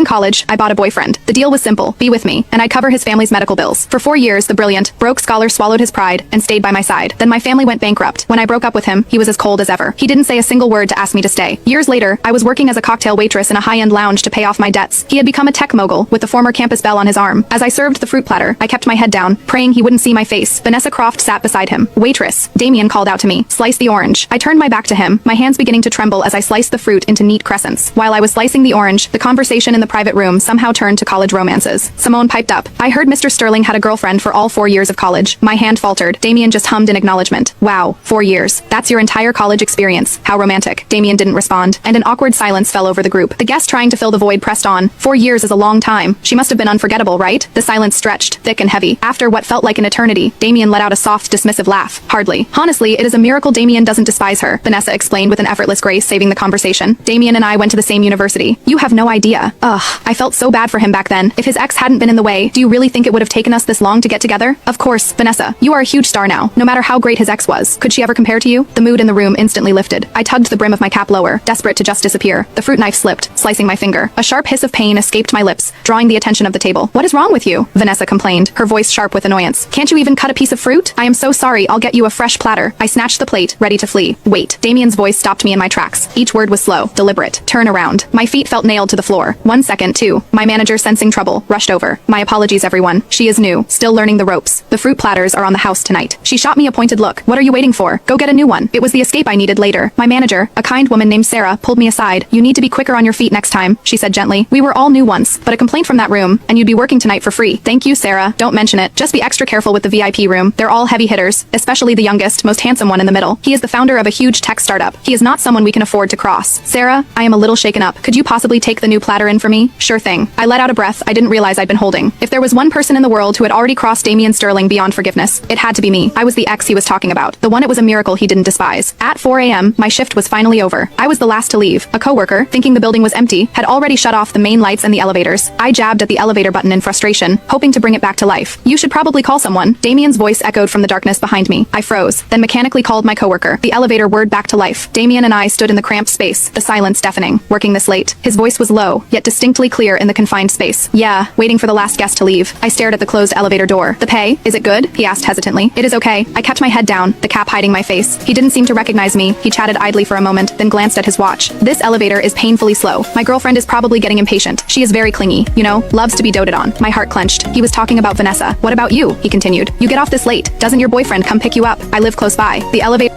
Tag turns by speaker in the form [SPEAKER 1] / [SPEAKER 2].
[SPEAKER 1] In college, I bought a boyfriend. The deal was simple: be with me, and I'd cover his family's medical bills. For 4 years, the brilliant, broke scholar swallowed his pride and stayed by my side. Then my family went bankrupt. When I broke up with him, he was as cold as ever. He didn't say a single word to ask me to stay. Years later, I was working as a cocktail waitress in a high-end lounge to pay off my debts. He had become a tech mogul, with the former campus belle on his arm. As I served the fruit platter, I kept my head down, praying he wouldn't see my face. Vanessa Croft sat beside him. "Waitress," Damien called out to me. "Slice the orange." I turned my back to him, my hands beginning to tremble as I sliced the fruit into neat crescents. While I was slicing the orange, the conversation in the private room somehow turned to college romances. Simone piped up. "I heard Mr. Sterling had a girlfriend for all 4 years of college." My hand faltered. Damien just hummed in acknowledgement. "Wow, 4 years. That's your entire college experience. How romantic." Damien didn't respond, and an awkward silence fell over the group. The guest trying to fill the void pressed on. 4 years is a long time. She must have been unforgettable, right? The silence stretched, thick and heavy. After what felt like an eternity, Damien let out a soft, dismissive laugh. "Hardly. Honestly, it is a miracle Damien doesn't despise her," Vanessa explained with an effortless grace, saving the conversation. "Damien and I went to the same university. You have no idea." Ugh, I felt so bad for him back then. If his ex hadn't been in the way, do you really think it would have taken us this long to get together? Of course, Vanessa, you are a huge star now, no matter how great his ex was. Could she ever compare to you? The mood in the room instantly lifted. I tugged the brim of my cap lower, desperate to just disappear. The fruit knife slipped, slicing my finger. A sharp hiss of pain escaped my lips, drawing the attention of the table. "What is wrong with you?" Vanessa complained, her voice sharp with annoyance. "Can't you even cut a piece of fruit? I am so sorry, I'll get you a fresh platter." I snatched the plate, ready to flee. Wait. Damien's voice stopped me in my tracks. Each word was slow, deliberate. "Turn around." My feet felt nailed to the floor. 1 second, 2. My manager, sensing trouble, rushed over. "My apologies, everyone. She is new, still learning the ropes. The fruit platters are on the house tonight." She shot me a pointed look. "What are you waiting for? Go get a new one." It was the escape I needed later. My manager, a kind woman named Sarah, pulled me aside. "You need to be quicker on your feet next time," she said gently. "We were all new once, but a complaint from that room, and you'd be working tonight for free." "Thank you, Sarah. Don't mention it. Just be extra careful with the VIP room. They're all heavy hitters, especially the youngest, most handsome one in the middle. He is the founder of a huge tech startup. He is not someone we can afford to cross." "Sarah, I am a little shaken up. Could you possibly take the new platter in for me?" "Sure thing." I let out a breath I didn't realize I'd been holding. If there was one person in the world who had already crossed Damien Sterling beyond forgiveness, it had to be me. I was the ex he was talking about, the one it was a miracle he didn't despise. At 4 a.m., my shift was finally over. I was the last to leave. A coworker, thinking the building was empty, had already shut off the main lights and the elevators. I jabbed at the elevator button in frustration, hoping to bring it back to life. "You should probably call someone." Damien's voice echoed from the darkness behind me. I froze, then mechanically called my coworker. The elevator whirred back to life. Damien and I stood in the cramped space, the silence deafening. "Working this late?" His voice was low, yet distinctly clear in the confined space. "Yeah, waiting for the last guest to leave." I stared at the closed elevator door. "The pay? Is it good?" he asked hesitantly. "It is okay." I kept my head down, the cap hiding my face. He didn't seem to recognize me. He chatted idly for a moment, then glanced at his watch. "This elevator is painfully slow. My girlfriend is probably getting impatient. She is very clingy, you know, loves to be doted on." My heart clenched. He was talking about Vanessa. "What about you?" he continued. "You get off this late. Doesn't your boyfriend come pick you up? I live close by." The elevator